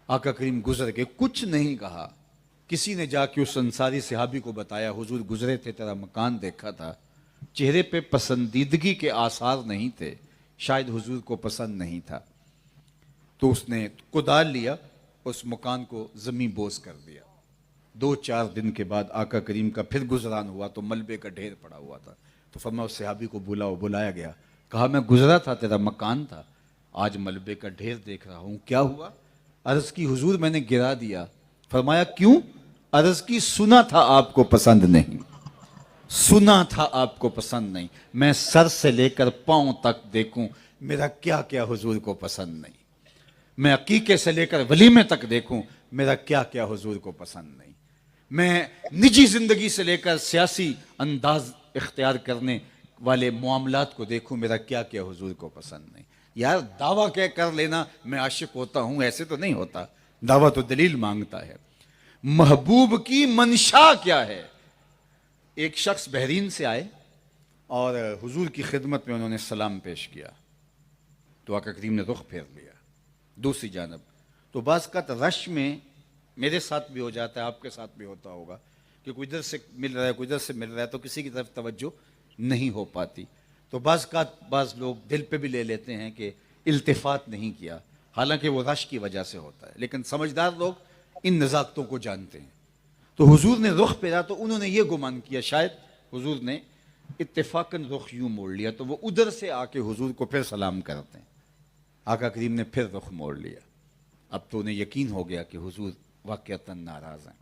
آقا کریم گزر کے کچھ نہیں کہا. کسی نے جا کے اس انصاری صحابی کو بتایا حضور گزرے تھے، تیرا مکان دیکھا تھا، چہرے پہ پسندیدگی کے آثار نہیں تھے، شاید حضور کو پسند نہیں تھا. تو اس نے کدال لیا، اس مکان کو زمین بوس کر دیا. 2-4 دن کے بعد آقا کریم کا پھر گزران ہوا تو ملبے کا ڈھیر پڑا ہوا تھا. تو فرمایا اس صحابی کو بلایا گیا. کہا میں گزرا تھا، تیرا مکان تھا، آج ملبے کا ڈھیر دیکھ رہا ہوں، کیا ہوا؟ عرض کی حضور میں نے گرا دیا. فرمایا کیوں؟ عرض کی سنا تھا آپ کو پسند نہیں، سنا تھا آپ کو پسند نہیں. میں سر سے لے کر پاؤں تک دیکھوں میرا کیا کیا حضور کو پسند نہیں. میں عقیقے سے لے کر ولیمے تک دیکھوں میرا کیا کیا حضور کو پسند نہیں. میں نجی زندگی سے لے کر سیاسی انداز اختیار کرنے والے معاملات کو دیکھوں میرا کیا کیا حضور کو پسند نہیں. یار دعویٰ کہہ کر لینا میں عاشق ہوتا ہوں ایسے تو نہیں ہوتا، دعویٰ تو دلیل مانگتا ہے. محبوب کی منشا کیا ہے؟ ایک شخص بحرین سے آئے اور حضور کی خدمت میں انہوں نے سلام پیش کیا تو آقا کریم نے رخ پھیر لیا دوسری جانب. تو بعض کا رش میں میرے ساتھ بھی ہو جاتا ہے، آپ کے ساتھ بھی ہوتا ہوگا کہ کوئی ادھر سے مل رہا ہے کوئی ادھر سے مل رہا ہے تو کسی کی طرف توجہ نہیں ہو پاتی. تو بعض لوگ دل پہ بھی لے لیتے ہیں کہ التفات نہیں کیا، حالانکہ وہ رش کی وجہ سے ہوتا ہے. لیکن سمجھدار لوگ ان نزاکتوں کو جانتے ہیں تو حضور نے رخ پھیرا تو انہوں نے یہ گمان کیا شاید حضور نے اتفاقاً رخ یوں موڑ لیا، تو وہ ادھر سے آ کے حضور کو پھر سلام کرتے ہیں۔ آقا کریم نے پھر رخ موڑ لیا۔ اب تو انہیں یقین ہو گیا کہ حضور واقعتاً ناراض ہیں،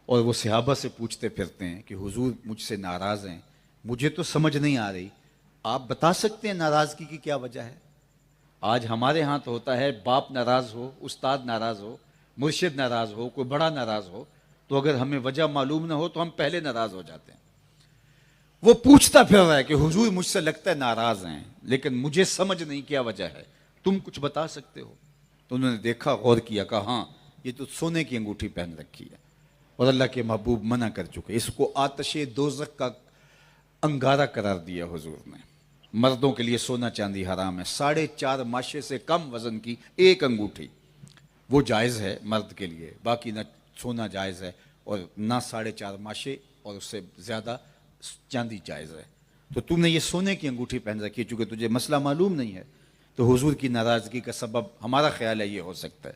اور وہ صحابہ سے پوچھتے پھرتے ہیں کہ حضور مجھ سے ناراض ہیں، مجھے تو سمجھ نہیں آ رہی، آپ بتا سکتے ہیں ناراضگی کی کیا وجہ ہے؟ آج ہمارے ہاں تو ہوتا ہے باپ ناراض ہو، استاد ناراض ہو، مرشد ناراض ہو، کوئی بڑا ناراض ہو، تو اگر ہمیں وجہ معلوم نہ ہو تو ہم پہلے ناراض ہو جاتے ہیں۔ وہ پوچھتا پھر رہا ہے کہ حضور مجھ سے لگتا ہے ناراض ہیں، لیکن مجھے سمجھ نہیں کیا وجہ ہے، تم کچھ بتا سکتے ہو؟ تو انہوں نے دیکھا، غور کیا، کہا ہاں یہ تو سونے کی انگوٹھی پہن رکھی ہے، اور اللہ کے محبوب منع کر چکے، اس کو آتش دوزخ کا انگارہ قرار دیا حضور نے۔ مردوں کے لیے سونا چاندی حرام ہے، 4.5 ماشے سے کم وزن کی ایک انگوٹھی وہ جائز ہے مرد کے لیے، باقی نہ سونا جائز ہے اور نہ 4.5 ماشے اور اس سے زیادہ چاندی جائز ہے۔ تو تم نے یہ سونے کی انگوٹھی پہن رکھی ہے، چونکہ تجھے مسئلہ معلوم نہیں ہے، تو حضور کی ناراضگی کا سبب ہمارا خیال ہے یہ ہو سکتا ہے۔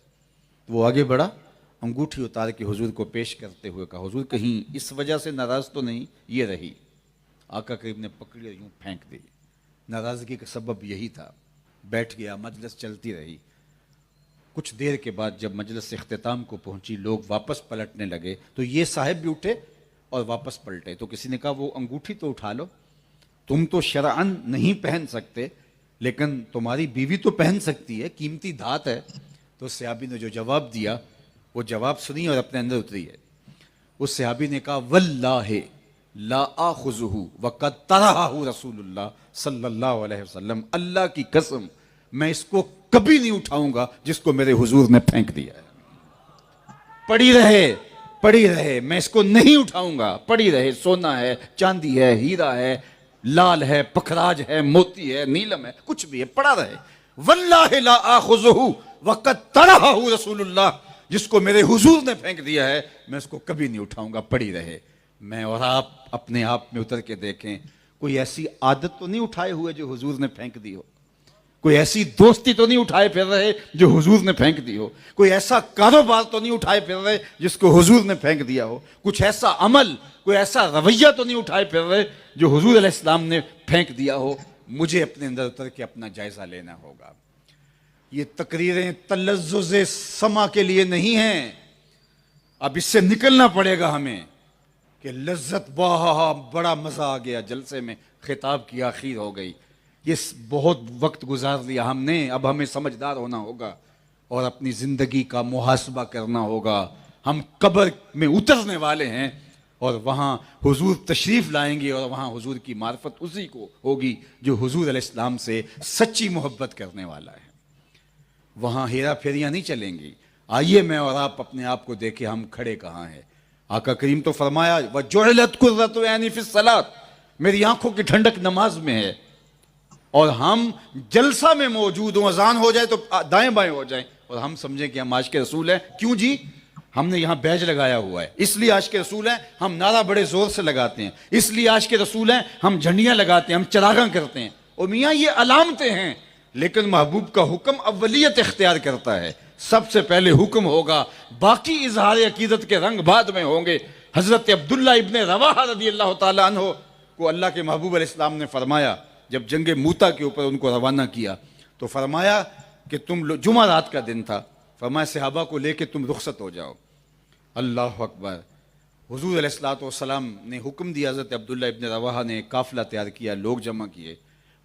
وہ آگے بڑھا، انگوٹھی اتار کے حضور کو پیش کرتے ہوئے کہا حضور کہیں اس وجہ سے ناراض تو نہیں؟ یہ رہی۔ آقا کریم نے پکڑی اور یوں پھینک دی۔ ناراضگی کا سبب یہی تھا۔ بیٹھ گیا، مجلس چلتی رہی۔ کچھ دیر کے بعد جب مجلس اختتام کو پہنچی، لوگ واپس پلٹنے لگے، تو یہ صاحب بھی اٹھے اور واپس پلٹے۔ تو کسی نے کہا وہ انگوٹھی تو اٹھا لو، تم تو شرعاً نہیں پہن سکتے لیکن تمہاری بیوی تو پہن سکتی ہے، قیمتی دھات ہے۔ تو صحابی نے جو جواب دیا وہ جواب سنی اور اپنے اندر اتری ہے۔ اس صحابی نے کہا واللہ لا آخذہ وقد طرحہ رسول اللہ صلی اللہ علیہ وسلم، اللہ کی قسم میں اس کو کبھی نہیں اٹھاؤں گا جس کو میرے حضور نے پھینک دیا ہے۔ پڑی رہے، میں اس کو نہیں اٹھاؤں گا، پڑی رہے، سونا ہے، چاندی ہے، ہیرا ہے، لال ہے، پکھراج ہے، موتی ہے، نیلم ہے، کچھ بھی ہے، پڑا رہے۔ واللہ لا آخذہ وقد طرحہ رسول اللہ، جس کو میرے حضور نے پھینک دیا ہے میں اس کو کبھی نہیں اٹھاؤں گا، پڑی رہے۔ میں اور آپ اپنے آپ میں اتر کے دیکھیں، کوئی ایسی عادت تو نہیں اٹھائے ہوئے جو حضور نے پھینک دی ہو، کوئی ایسی دوستی تو نہیں اٹھائے پھر رہے جو حضور نے پھینک دی ہو، کوئی ایسا کاروبار تو نہیں اٹھائے پھر رہے جس کو حضور نے پھینک دیا ہو، کچھ ایسا عمل، کوئی ایسا رویہ تو نہیں اٹھائے پھر رہے جو حضور علیہ السلام نے پھینک دیا ہو۔ مجھے اپنے اندر اتر کے اپنا جائزہ لینا ہوگا۔ یہ تقریریں تلذذ سما کے لیے نہیں ہیں، اب اس سے نکلنا پڑے گا ہمیں کہ لذت بڑا مزہ آ گیا، جلسے میں خطاب کی آخر ہو گئی، یہ بہت وقت گزار لیا ہم نے، اب ہمیں سمجھدار ہونا ہوگا اور اپنی زندگی کا محاسبہ کرنا ہوگا۔ ہم قبر میں اترنے والے ہیں اور وہاں حضور تشریف لائیں گے، اور وہاں حضور کی معرفت اسی کو ہوگی جو حضور علیہ السلام سے سچی محبت کرنے والا ہے۔ وہاں ہیرا پھیریاں نہیں چلیں گی۔ آئیے میں اور آپ اپنے آپ کو دیکھیں ہم کھڑے کہاں ہیں۔ آقا کریم تو فرمایا وَجُعِلَتْ قُرَّةُ عَيْنِي فِي الصَّلَاةِ، میری آنکھوں کی ٹھنڈک نماز میں ہے، اور ہم جلسہ میں موجود ہوں، اذان ہو جائے تو دائیں بائیں ہو جائیں اور ہم سمجھیں کہ ہم عاشق رسول ہیں۔ کیوں جی؟ ہم نے یہاں بیج لگایا ہوا ہے، اس لیے عاشق رسول ہیں، ہم نعرہ بڑے زور سے لگاتے ہیں، اس لیے عاشق رسول ہیں، ہم جھنڈیاں لگاتے ہیں، ہم چراغاں کرتے ہیں۔ اور میاں یہ علامتیں ہیں، لیکن محبوب کا حکم اولیت اختیار کرتا ہے، سب سے پہلے حکم ہوگا، باقی اظہار عقیدت کے رنگ بعد میں ہوں گے۔ حضرت عبداللہ ابن رواحہ رضی اللہ تعالیٰ عنہ کو اللہ کے محبوب علیہ السلام نے فرمایا، جب جنگ موتا کے اوپر ان کو روانہ کیا تو فرمایا کہ تم جمعہ رات کا دن تھا، فرمایا صحابہ کو لے کے تم رخصت ہو جاؤ۔ اللہ اکبر۔ حضور علیہ الصلوۃ والسلام نے حکم دیا، حضرت عبداللہ ابن رواحہ نے قافلہ تیار کیا، لوگ جمع کیے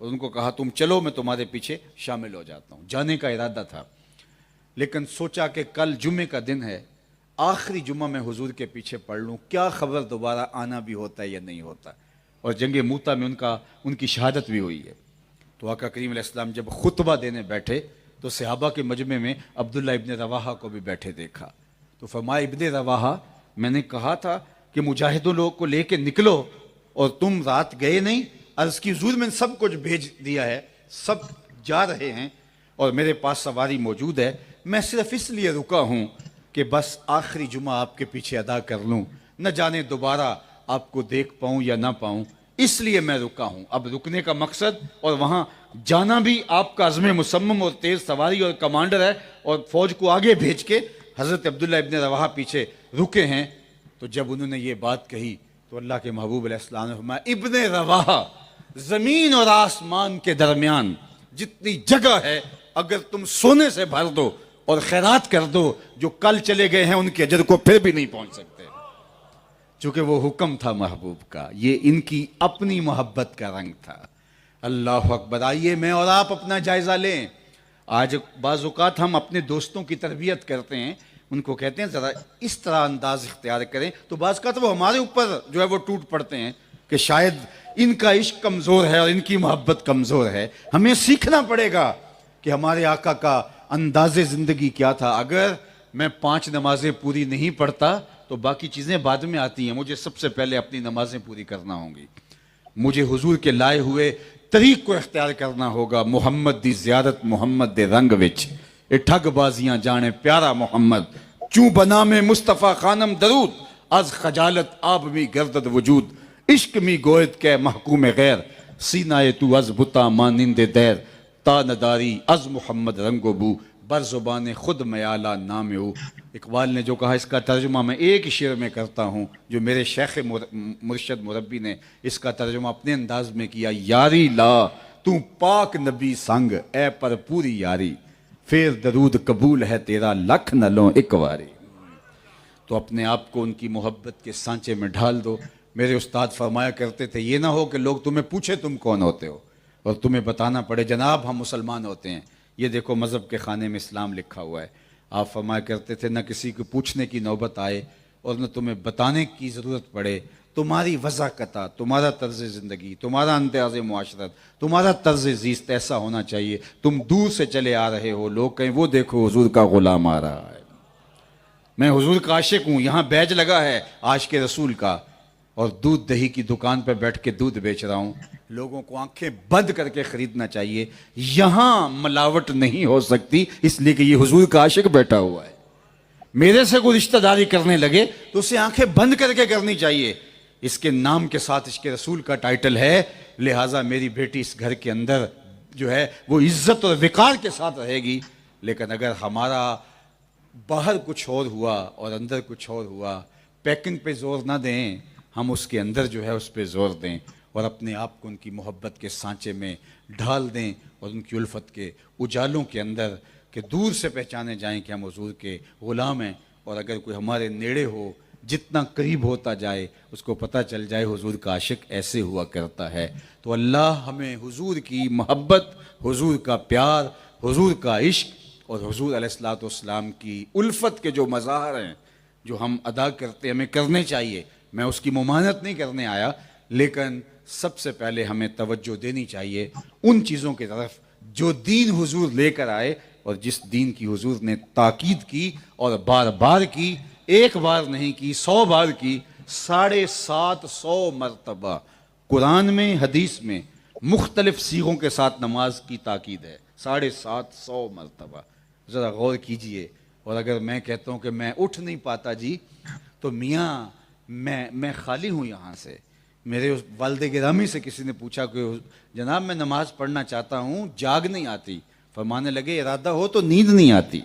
اور ان کو کہا تم چلو میں تمہارے پیچھے شامل ہو جاتا ہوں۔ جانے کا ارادہ تھا، لیکن سوچا کہ کل جمعے کا دن ہے، آخری جمعہ میں حضور کے پیچھے پڑھ لوں، کیا خبر دوبارہ آنا بھی ہوتا ہے یا نہیں ہوتا۔ اور جنگ موتا میں ان کی شہادت بھی ہوئی ہے۔ تو آقا کریم علیہ السلام جب خطبہ دینے بیٹھے تو صحابہ کے مجمع میں عبداللہ ابن رواحہ کو بھی بیٹھے دیکھا، تو فرمایا ابن رواحہ میں نے کہا تھا کہ مجاہدوں لوگ کو لے کے نکلو اور تم رات گئے نہیں۔ عرض کی حضور میں سب کچھ بھیج دیا ہے، سب جا رہے ہیں اور میرے پاس سواری موجود ہے، میں صرف اس لیے رکا ہوں کہ بس آخری جمعہ آپ کے پیچھے ادا کر لوں، نہ جانے دوبارہ آپ کو دیکھ پاؤں یا نہ پاؤں، اس لیے میں رکا ہوں۔ اب رکنے کا مقصد اور وہاں جانا بھی آپ کا عزم مصمم اور تیز سواری اور کمانڈر ہے، اور فوج کو آگے بھیج کے حضرت عبداللہ ابن رواحہ پیچھے رکے ہیں۔ تو جب انہوں نے یہ بات کہی تو اللہ کے محبوب علیہ السلام نے فرمایا ابن رواحہ، زمین اور آسمان کے درمیان جتنی جگہ ہے اگر تم سونے سے بھر دو اور خیرات کر دو، جو کل چلے گئے ہیں ان کے اجر کو پھر بھی نہیں پہنچ سکتے، چونکہ وہ حکم تھا محبوب کا، یہ ان کی اپنی محبت کا رنگ تھا۔ اللہ اکبر۔ آئیے میں اور آپ اپنا جائزہ لیں۔ آج بعض اوقات ہم اپنے دوستوں کی تربیت کرتے ہیں، ان کو کہتے ہیں ذرا اس طرح انداز اختیار کریں، تو بعض اوقات وہ ہمارے اوپر جو ہے وہ ٹوٹ پڑتے ہیں کہ شاید ان کا عشق کمزور ہے اور ان کی محبت کمزور ہے۔ ہمیں سیکھنا پڑے گا کہ ہمارے آقا کا انداز زندگی کیا تھا۔ اگر میں 5 نمازیں پوری نہیں پڑھتا تو باقی چیزیں بعد میں آتی ہیں، مجھے سب سے پہلے اپنی نمازیں پوری کرنا ہوں گی، مجھے حضور کے لائے ہوئے طریق کو اختیار کرنا ہوگا۔ محمد دی زیارت محمد دے رنگ وچ، اے ٹھگ بازیاں جانے پیارا محمد، چوں بنا میں مصطفیٰ خانم درود، از خجالت آب می گردد وجود، عشق می گوید کے محکوم غیر، سینہ تو از بتا مانند دیر، تا نداری از محمد رنگ و بو، بر زبان خود میالہ نام ہو۔ اقبال نے جو کہا اس کا ترجمہ میں ایک شعر میں کرتا ہوں جو میرے شیخ مرشد مربی نے اس کا ترجمہ اپنے انداز میں کیا، یاری لا تو پاک نبی سنگ اے پر پوری یاری، پھر درود قبول ہے تیرا لکھ نہ لوں ایک واری۔ تو اپنے آپ کو ان کی محبت کے سانچے میں ڈھال دو۔ میرے استاد فرمایا کرتے تھے یہ نہ ہو کہ لوگ تمہیں پوچھے تم کون ہوتے ہو اور تمہیں بتانا پڑے جناب ہم مسلمان ہوتے ہیں۔ یہ دیکھو مذہب کے خانے میں اسلام لکھا ہوا ہے۔ آپ فرمایا کرتے تھے نہ کسی کو پوچھنے کی نوبت آئے اور نہ تمہیں بتانے کی ضرورت پڑے، تمہاری وضاحت، تمہارا طرز زندگی، تمہارا انداز معاشرت، تمہارا طرز زیست ایسا ہونا چاہیے۔ تم دور سے چلے آ رہے ہو، لوگ کہیں وہ دیکھو حضور کا غلام آ رہا ہے، میں حضور کا عاشق ہوں، یہاں بیج لگا ہے عاشق رسول کا، اور دودھ دہی کی دکان پہ بیٹھ کے دودھ بیچ رہا ہوں۔ لوگوں کو آنکھیں بند کر کے خریدنا چاہیے، یہاں ملاوٹ نہیں ہو سکتی اس لیے کہ یہ حضور کا عاشق بیٹھا ہوا ہے۔ میرے سے کوئی رشتہ داری کرنے لگے تو اسے آنکھیں بند کر کے کرنی چاہیے، اس کے نام کے ساتھ عشق رسول کا ٹائٹل ہے، لہٰذا میری بیٹی اس گھر کے اندر جو ہے وہ عزت اور وقار کے ساتھ رہے گی۔ لیکن اگر ہمارا باہر کچھ اور ہوا اور اندر کچھ اور ہوا، پیکنگ پہ زور نہ دیں، ہم اس کے اندر جو ہے اس پہ زور دیں اور اپنے آپ کو ان کی محبت کے سانچے میں ڈھال دیں اور ان کی الفت کے اجالوں کے اندر کہ دور سے پہچانے جائیں کہ ہم حضور کے غلام ہیں، اور اگر کوئی ہمارے نیڑے ہو جتنا قریب ہوتا جائے اس کو پتہ چل جائے حضور کا عاشق ایسے ہوا کرتا ہے۔ تو اللہ ہمیں حضور کی محبت، حضور کا پیار، حضور کا عشق اور حضور علیہ الصلوۃ والسلام کی الفت کے جو مظاہر ہیں جو ہم ادا کرتے ہمیں کرنے چاہیے، میں اس کی ممانعت نہیں کرنے آیا، لیکن سب سے پہلے ہمیں توجہ دینی چاہیے ان چیزوں کی طرف جو دین حضور لے کر آئے اور جس دین کی حضور نے تاکید کی اور بار بار کی، ایک بار نہیں کی، 100 بار کی، 750 مرتبہ قرآن میں حدیث میں مختلف صیغوں کے ساتھ نماز کی تاکید ہے، 750 مرتبہ۔ ذرا غور کیجئے، اور اگر میں کہتا ہوں کہ میں اٹھ نہیں پاتا جی تو میاں میں خالی ہوں یہاں سے۔ میرے والد گرامی سے کسی نے پوچھا کہ جناب میں نماز پڑھنا چاہتا ہوں، جاگ نہیں آتی۔ فرمانے لگے ارادہ ہو تو نیند نہیں آتی،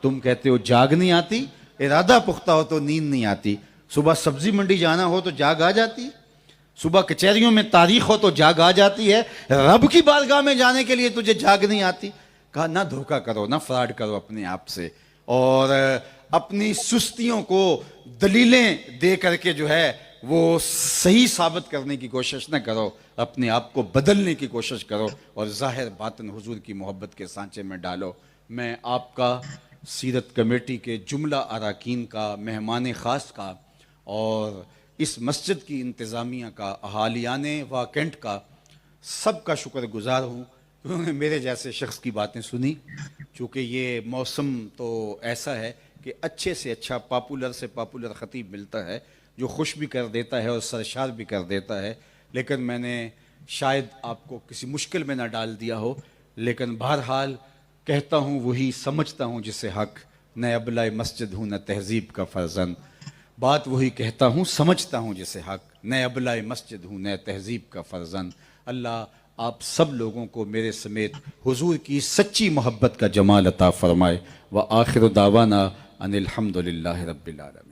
تم کہتے ہو جاگ نہیں آتی، ارادہ پختہ ہو تو نیند نہیں آتی۔ صبح سبزی منڈی جانا ہو تو جاگ آ جاتی، صبح کچہریوں میں تاریخ ہو تو جاگ آ جاتی ہے، رب کی بارگاہ میں جانے کے لیے تجھے جاگ نہیں آتی۔ کہا نہ دھوکہ کرو، نہ فراڈ کرو اپنے آپ سے، اور اپنی سستیوں کو دلیلیں دے کر کے جو ہے وہ صحیح ثابت کرنے کی کوشش نہ کرو، اپنے آپ کو بدلنے کی کوشش کرو اور ظاہر باطن حضور کی محبت کے سانچے میں ڈالو۔ میں آپ کا، سیرت کمیٹی کے جملہ اراکین کا، مہمان خاص کا اور اس مسجد کی انتظامیہ کا، اہالیان واکنٹ کا سب کا شکر گزار ہوں، انہوں نے میرے جیسے شخص کی باتیں سنی۔ چونکہ یہ موسم تو ایسا ہے کہ اچھے سے اچھا پاپولر سے پاپولر خطیب ملتا ہے جو خوش بھی کر دیتا ہے اور سرشار بھی کر دیتا ہے، لیکن میں نے شاید آپ کو کسی مشکل میں نہ ڈال دیا ہو، لیکن بہرحال کہتا ہوں وہی، سمجھتا ہوں جسے حق، نہ ابلۂ مسجد ہوں نہ تہذیب کا فرزند، بات وہی کہتا ہوں سمجھتا ہوں جسے حق، نہ ابلۂ مسجد ہوں نہ تہذیب کا فرزند۔ اللہ آپ سب لوگوں کو میرے سمیت حضور کی سچی محبت کا جمال عطا فرمائے۔ وآخر دعوانا ان الحمد للہ رب العالمین۔